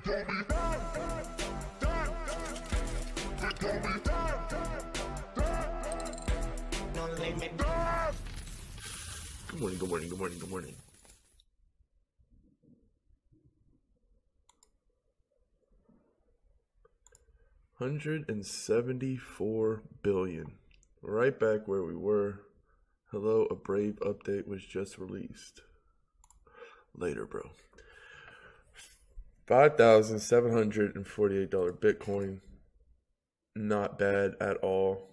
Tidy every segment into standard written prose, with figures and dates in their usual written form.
Good morning, good morning, good morning, good morning. $174 billion. Right back where we were. Hello, a Brave update was just released. Later, bro. $5,748 Bitcoin. Not bad at all.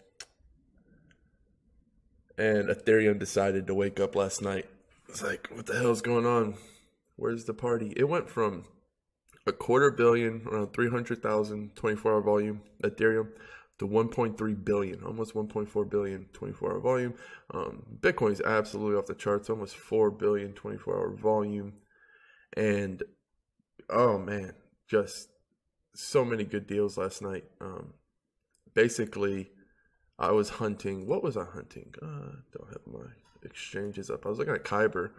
And Ethereum decided to wake up last night. It's like, what the hell's going on? Where's the party? It went from a $250 million, around 300,000 24-hour volume Ethereum, to 1.3 billion, almost 1.4 billion 24-hour volume. Bitcoin is absolutely off the charts, almost 4 billion 24-hour volume. And oh man, just so many good deals last night. Basically, I was hunting. What was I hunting? Don't have my exchanges up. I was looking at Kyber.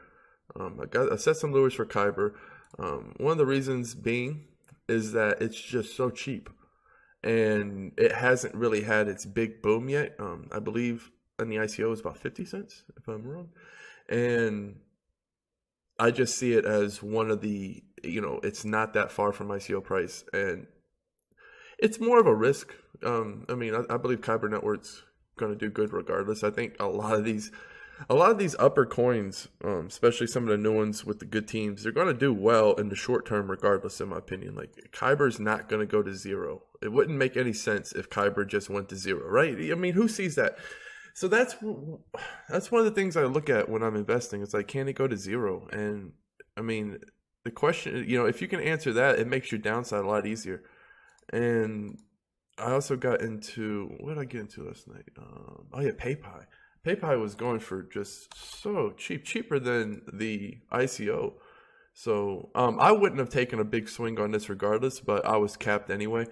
I set some lures for Kyber. One of the reasons being is that it's just so cheap, and it hasn't really had its big boom yet. I believe in the ICO is about 50 cents, if I'm wrong. And I just see it as one of the, it's not that far from ICO price, and it's more of a risk. I believe Kyber Network's going to do good regardless. I think a lot of these upper coins, especially some of the new ones with the good teams, they're going to do well in the short term regardless, in my opinion. Like, Kyber's not going to go to zero. It wouldn't make any sense if Kyber just went to zero, right? I mean, who sees that? So that's one of the things I look at when I'm investing. It's like, can it go to zero? And I mean, the question, if you can answer that, it makes your downside a lot easier. And I also got into, what did I get into last night? PayPal. PayPal was going for just so cheap, cheaper than the ICO. So I wouldn't have taken a big swing on this regardless, but I was capped anyway.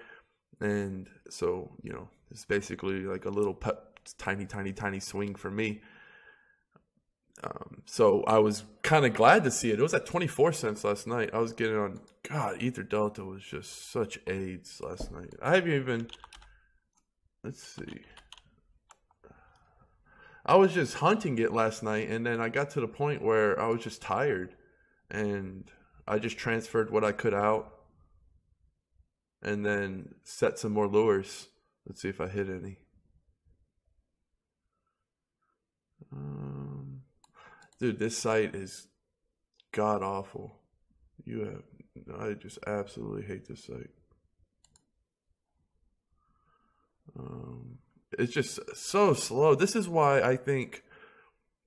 And so, it's basically like a little tiny swing for me. So I was kind of glad to see it. It was at 24 cents last night. I was getting on, God, Ether Delta was just such AIDS last night. I haven't even, let's see. I was just hunting it last night, and then I got to the point where I was just tired, and I just transferred what I could out, and then set some more lures. Let's see if I hit any. Dude, this site is god awful. I just absolutely hate this site. It's just so slow. This is why I think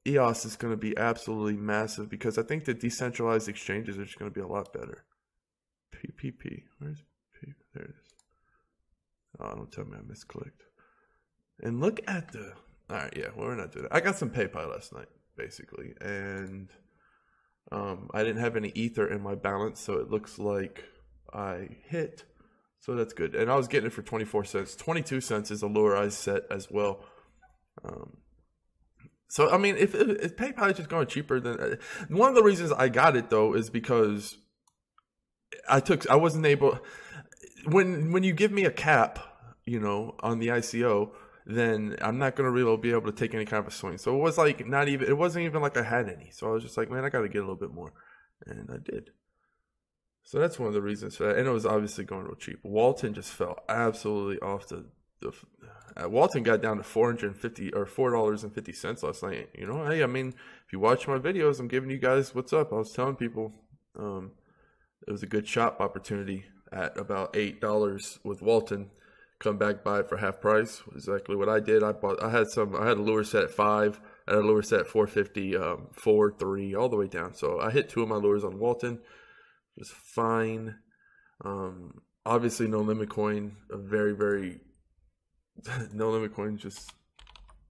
EOS is going to be absolutely massive, because I think the decentralized exchanges are just going to be a lot better. PPP. Where's P? There it is. Oh, don't tell me I misclicked. And look at the... All right, yeah, well, we're not doing that. I got some PayPal last night, basically. And I didn't have any Ether in my balance, so it looks like I hit... So that's good. And I was getting it for 24 cents. 22 cents is a lure I set as well. So, I mean, if PayPal is just going cheaper than... one of the reasons I got it, though, is because I wasn't able... When you give me a cap, on the ICO, then I'm not going to really be able to take any kind of a swing. So it was like it wasn't even like I had any. So I was just like, man, I got to get a little bit more. And I did. So that's one of the reasons for that. And it was obviously going real cheap. Walton just fell absolutely off Walton got down to $4.50 last night. Hey, I mean, if you watch my videos, I'm giving you guys what's up. I was telling people it was a good shop opportunity at about $8 with Walton. Come back, buy it for half price. Exactly what I did. I had a lure set at 5. I had a lure set at 450, 4, 3, all the way down. So I hit 2 of my lures on Walton. Just fine. Obviously, no limit coin. A very, very no limit coin. Just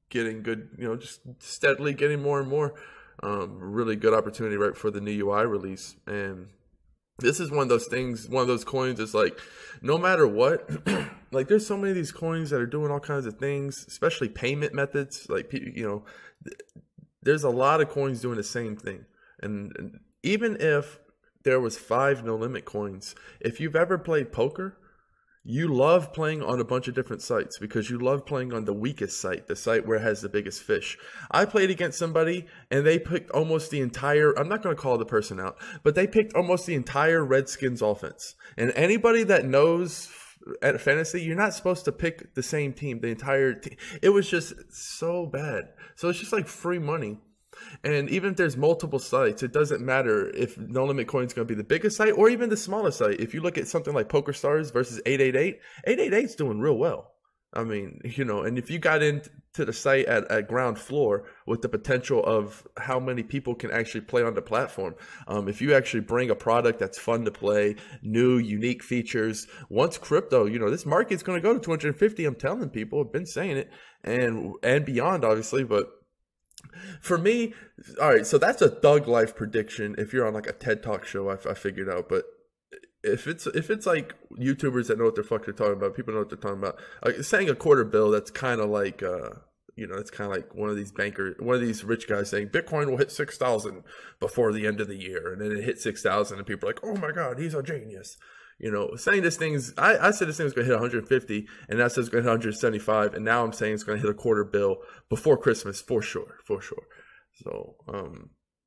getting good. Just steadily getting more and more. Really good opportunity right before the new UI release. And this is one of those things. One of those coins is like, no matter what, like there's so many of these coins that are doing all kinds of things, especially payment methods. Like there's a lot of coins doing the same thing, and even if there was 5 no limit coins. If you've ever played poker, you love playing on a bunch of different sites because you love playing on the weakest site, the site where it has the biggest fish. I played against somebody and they picked almost the entire, I'm not going to call the person out, but they picked almost the entire Redskins offense. And anybody that knows at fantasy, you're not supposed to pick the same team, the entire team. It was just so bad. So it's just like free money. And even if there's multiple sites, it doesn't matter if No Limit Coin is going to be the biggest site or even the smallest site. If you look at something like PokerStars versus 888, 888 is doing real well. I mean, you know, and if you got into the site at ground floor with the potential of how many people can actually play on the platform, if you actually bring a product that's fun to play, new, unique features, once crypto, you know, this market's going to go to 250. I'm telling people, I've been saying it, and beyond, obviously, but for me, all right, so that's a thug life prediction. If you're on like a TED Talk show, I figured out. But if it's like YouTubers that know what the fuck they're talking about, people know what they're talking about. Saying a quarter bill, that's kind of like you know, it's kind of like one of these rich guys saying Bitcoin will hit 6,000 before the end of the year, and then it hit 6,000, and people are like, oh my god, he's a genius. You know, saying this thing's, I said this thing was going to hit 150, and that says it's going to hit 175, and now I'm saying it's going to hit a quarter bill before Christmas, for sure. So,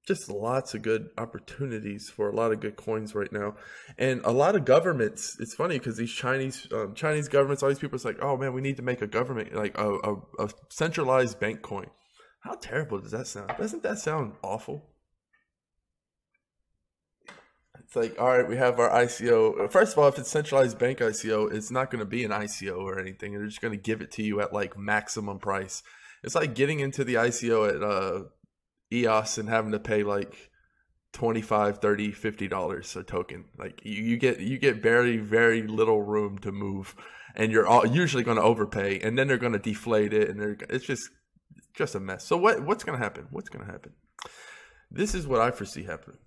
just lots of good opportunities for a lot of good coins right now. And a lot of governments, it's funny because these Chinese governments, all these people, it's like, oh man, we need to make a government, like a centralized bank coin. How terrible does that sound? Doesn't that sound awful? It's like, all right, we have our ICO. First of all, if it's centralized bank ICO, it's not going to be an ICO or anything. They're just going to give it to you at like maximum price. It's like getting into the ICO at EOS and having to pay like $25, $30, $50 a token. Like you get very, very little room to move, and you're usually going to overpay, and then they're going to deflate it, and it's just a mess. So what's going to happen? What's going to happen? This is what I foresee happening.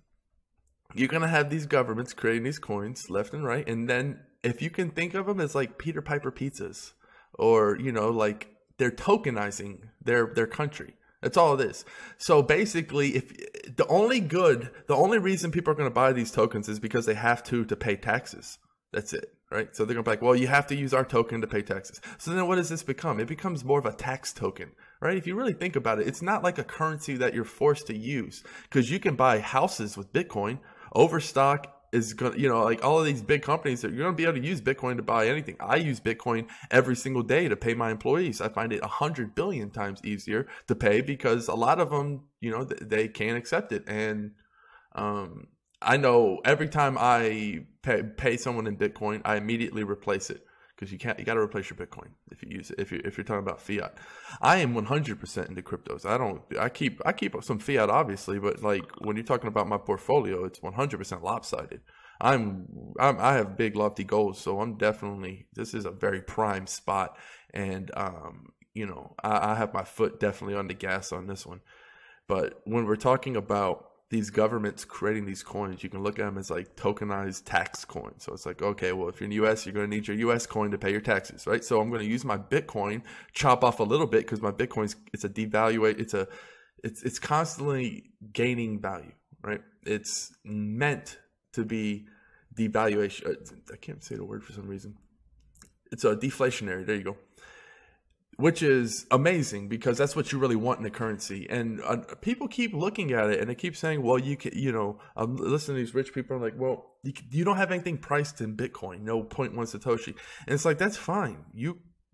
You're going to have these governments creating these coins left and right. And then if you can think of them as like Peter Piper pizzas, or, you know, like they're tokenizing their country. That's all it is. So basically, if the only reason people are going to buy these tokens is because they have to pay taxes. That's it, right? So they're going to be like, well, you have to use our token to pay taxes. So then what does this become? It becomes more of a tax token, right? If you really think about it, it's not like a currency that you're forced to use, because you can buy houses with Bitcoin. Overstock is going to, you know, like all of these big companies, that you're going to be able to use Bitcoin to buy anything. I use Bitcoin every single day to pay my employees. I find it 100 billion times easier to pay because a lot of them, you know, they can't accept it. And I know every time I pay someone in Bitcoin, I immediately replace it, because you got to replace your Bitcoin if you use it. If you're talking about fiat, I am 100% into cryptos. I keep some fiat, obviously, but like when you're talking about my portfolio, it's 100% lopsided. I have big lofty goals, so this is a very prime spot, and you know, I have my foot definitely on the gas on this one. But when we're talking about these governments creating these coins, you can look at them as like tokenized tax coins. So it's like, okay, well, if you're in the US, you're going to need your US coin to pay your taxes, right? So I'm going to use my Bitcoin, chop off a little bit, because my Bitcoin's, it's constantly gaining value, right? It's meant to be devaluation. I can't say the word for some reason. It's a deflationary. There you go. Which is amazing, because that's what you really want in a currency. And people keep looking at it and they keep saying, well, you can, you know, I'm listening to these rich people. I'm like, well, you don't have anything priced in Bitcoin, no 0.1 Satoshi. And it's like, that's fine.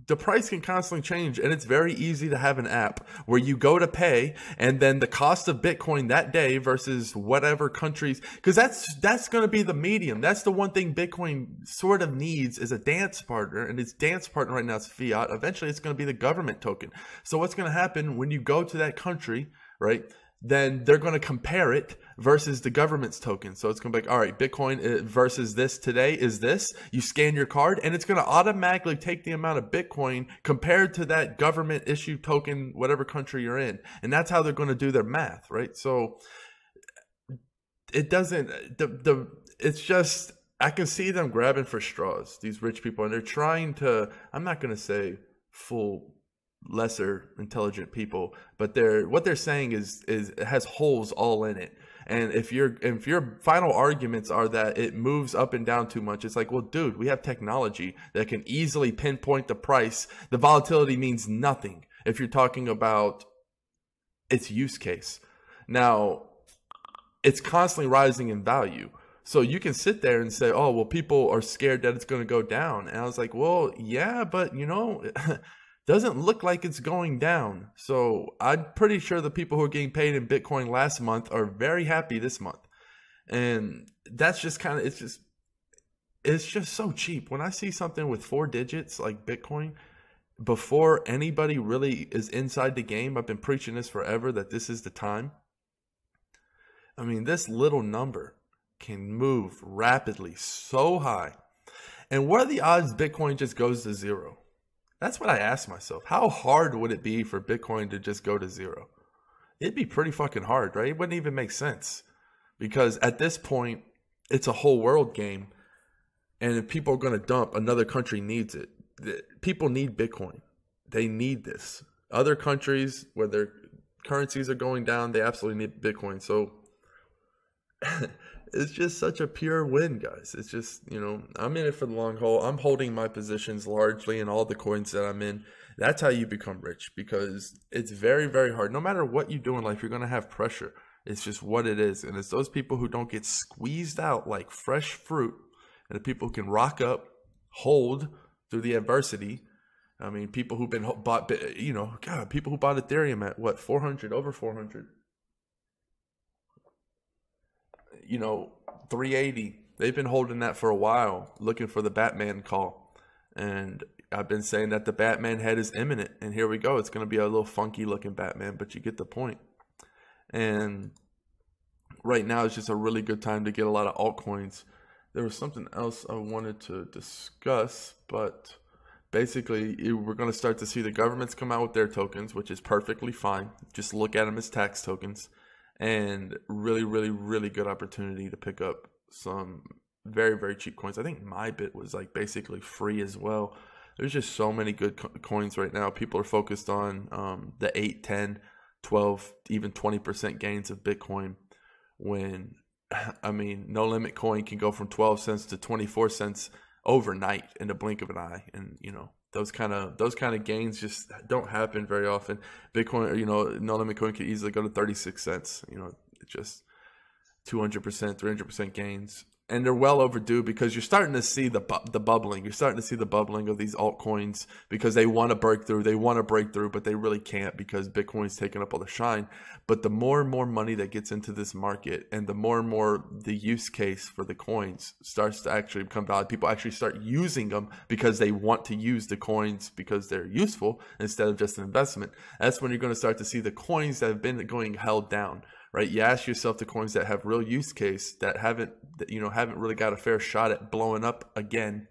The price can constantly change, and it's very easy to have an app where you go to pay, and then the cost of Bitcoin that day versus whatever countries, because that's going to be the medium. That's the one thing Bitcoin sort of needs, is a dance partner, and its dance partner right now is fiat. Eventually, it's going to be the government token. So what's going to happen when you go to that country, right? Then they're going to compare it versus the government's token. So it's going to be like, all right, Bitcoin versus this today is this. You scan your card, and it's going to automatically take the amount of Bitcoin compared to that government issued token, whatever country you're in. And that's how they're going to do their math, right? So it doesn't, it's just, I can see them grabbing for straws, these rich people, and they're trying to, I'm not going to say fool lesser intelligent people, but what they're saying is it has holes all in it. And if your final arguments are that it moves up and down too much, it's like, well, dude, we have technology that can easily pinpoint the price. The volatility means nothing if you're talking about its use case. Now, it's constantly rising in value. So you can sit there and say, oh, well, people are scared that it's going to go down. And I was like, well, yeah, but doesn't look like it's going down. So I'm pretty sure the people who are getting paid in Bitcoin last month are very happy this month. And that's just kind of, it's just so cheap. When I see something with 4 digits like Bitcoin, before anybody really is inside the game, I've been preaching this forever, that this is the time. I mean, this little number can move rapidly so high. And what are the odds Bitcoin just goes to zero? That's what I asked myself. How hard would it be for Bitcoin to just go to zero? It'd be pretty fucking hard, right? It wouldn't even make sense. Because at this point, it's a whole world game. And if people are going to dump, another country needs it. People need Bitcoin. They need this. Other countries, where their currencies are going down, they absolutely need Bitcoin. So it's just such a pure win, guys. It's just, I'm in it for the long haul. I'm holding my positions largely in all the coins that I'm in. That's how you become rich, because it's very, very hard. No matter what you do in life, you're going to have pressure. It's just what it is. And it's those people who don't get squeezed out like fresh fruit, and the people who can rock up, hold through the adversity. I mean, people who've been bought, people who bought Ethereum at what, 400, over 400. 380. They've been holding that for a while, looking for the Batman call. And I've been saying that the Batman head is imminent. And here we go. It's going to be a little funky looking Batman, but you get the point. And right now it's just a really good time to get a lot of altcoins. There was something else I wanted to discuss, but basically we're going to start to see the governments come out with their tokens, which is perfectly fine. Just look at them as tax tokens. And really, really, really good opportunity to pick up some very, very cheap coins. I think MyBit was like basically free as well. There's just so many good coins right now. People are focused on the 8, 10, 12, even 20% gains of Bitcoin. When, I mean, No Limit Coin can go from 12 cents to 24 cents overnight in the blink of an eye. And, those kind of gains just don't happen very often. Bitcoin, No Limit Coin could easily go to 36 cents. It's just 200%, 300% gains. And they're well overdue, because you're starting to see the bubbling. You're starting to see the bubbling of these altcoins, because they want to break through. They want to break through, but they really can't, because Bitcoin's taking up all the shine. But the more and more money that gets into this market, and the more and more the use case for the coins starts to actually become valid, people actually start using them because they want to use the coins because they're useful instead of just an investment. That's when you're going to start to see the coins that have been going held down. Right, you ask yourself the coins that have real use case, that haven't really got a fair shot at blowing up again.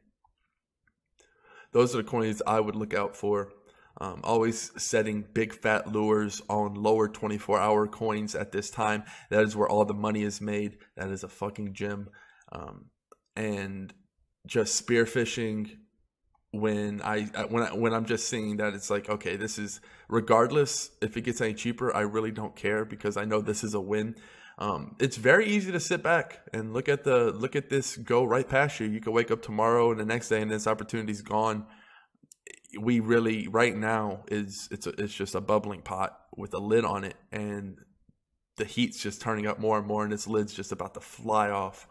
Those are the coins I would look out for. Always setting big fat lures on lower 24-hour coins at this time. That is where all the money is made. That is a fucking gem. And just spearfishing when I'm just seeing that, it's like, okay, this is, regardless if it gets any cheaper, I really don't care, because I know this is a win. It's very easy to sit back and look at this go right past you. You could wake up tomorrow and the next day and this opportunity's gone. We really, right now, it's just a bubbling pot with a lid on it, and the heat's just turning up more and more, and this lid's just about to fly off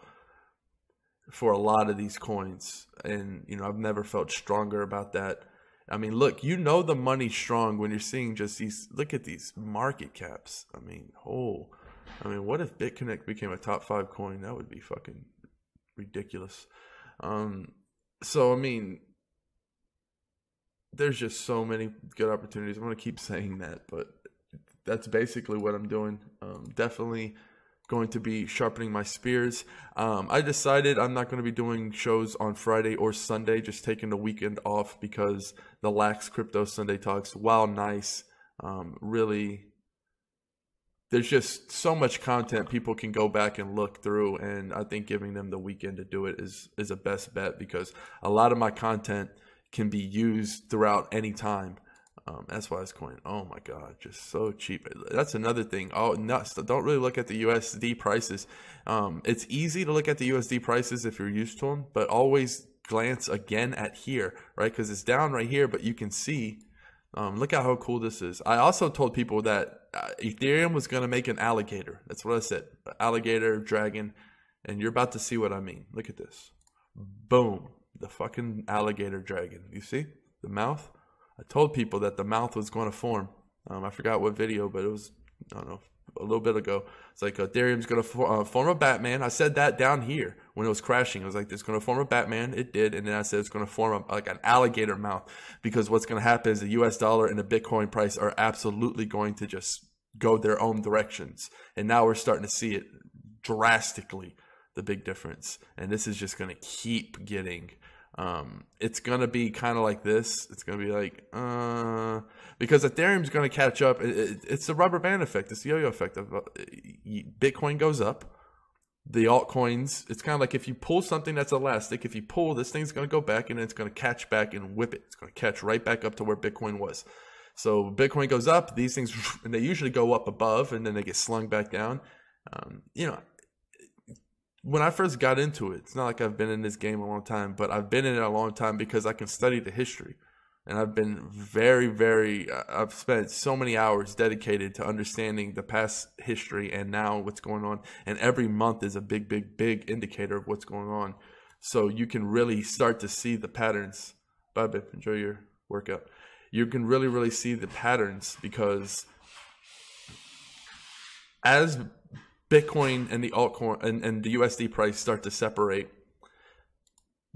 for a lot of these coins. And I've never felt stronger about that. I mean, look, the money's strong when you're seeing just these, look at these market caps. I mean, what if BitConnect became a top 5 coin? That would be fucking ridiculous. So I mean, there's just so many good opportunities. I'm going to keep saying that, but that's basically what I'm doing. Definitely going to be sharpening my spears. I decided I'm not going to be doing shows on Friday or Sunday, just taking the weekend off, because the Lax Crypto Sunday Talks, while nice, really, there's just so much content people can go back and look through, and I think giving them the weekend to do it is a best bet, because a lot of my content can be used throughout any time. SYS coin. Oh my God, just so cheap. That's another thing. Oh, nuts. Don't really look at the USD prices. It's easy to look at the USD prices if you're used to them, but always glance again at here, right? Because it's down right here, but you can see. Look at how cool this is. I also told people that Ethereum was going to make an alligator. That's what I said. Alligator, dragon. And you're about to see what I mean. Look at this. Boom. The fucking alligator dragon. You see? The mouth? I told people that the mouth was going to form. I forgot what video, but it was, I don't know, a little bit ago. It's like Ethereum's going to form a Batman. I said that down here when it was crashing. I was like, it's going to form a Batman. It did. And then I said it's going to form like an alligator mouth, because what's going to happen is the US dollar and the Bitcoin price are absolutely going to just go their own directions. And now we're starting to see it drastically, the big difference. And this is just going to keep getting, it's going to be kind of like this. It's going to be like, because Ethereum's going to catch up. It's the rubber band effect. It's the yo-yo effect. Of Bitcoin goes up. The altcoins, it's kind of like if you pull something that's elastic, if you pull, this thing's going to go back and then it's going to catch back and whip it. It's going to catch right back up to where Bitcoin was. So Bitcoin goes up, these things, and they usually go up above and then they get slung back down. You know, when I first got into it, it's not like I've been in this game a long time, but I've been in it a long time because I can study the history. And I've been I've spent so many hours dedicated to understanding the past history and now what's going on. And every month is a big, big, big indicator of what's going on. So you can really start to see the patterns. Bye, babe. Enjoy your workout. You can really, really see the patterns, because as Bitcoin and the altcoin and the USD price start to separate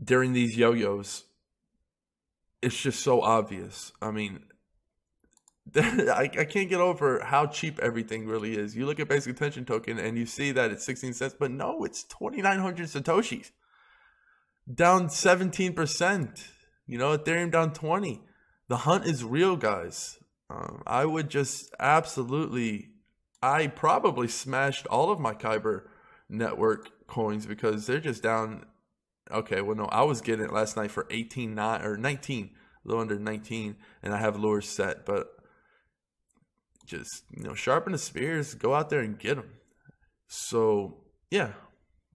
during these yo-yos, it's just so obvious. I mean, I can't get over how cheap everything really is. You look at basic attention token and you see that it's 16 cents, but no, it's 2,900 Satoshis. Down 17%. You know, Ethereum down 20. The hunt is real, guys. I would just I probably smashed all of my Kyber network coins because they're just down. Okay, well, no, I was getting it last night for 18.9 or 19, a little under 19, and I have lures set. But just, you know, sharpen the spears, go out there and get them. So, yeah,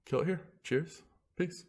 kill it here. Cheers. Peace.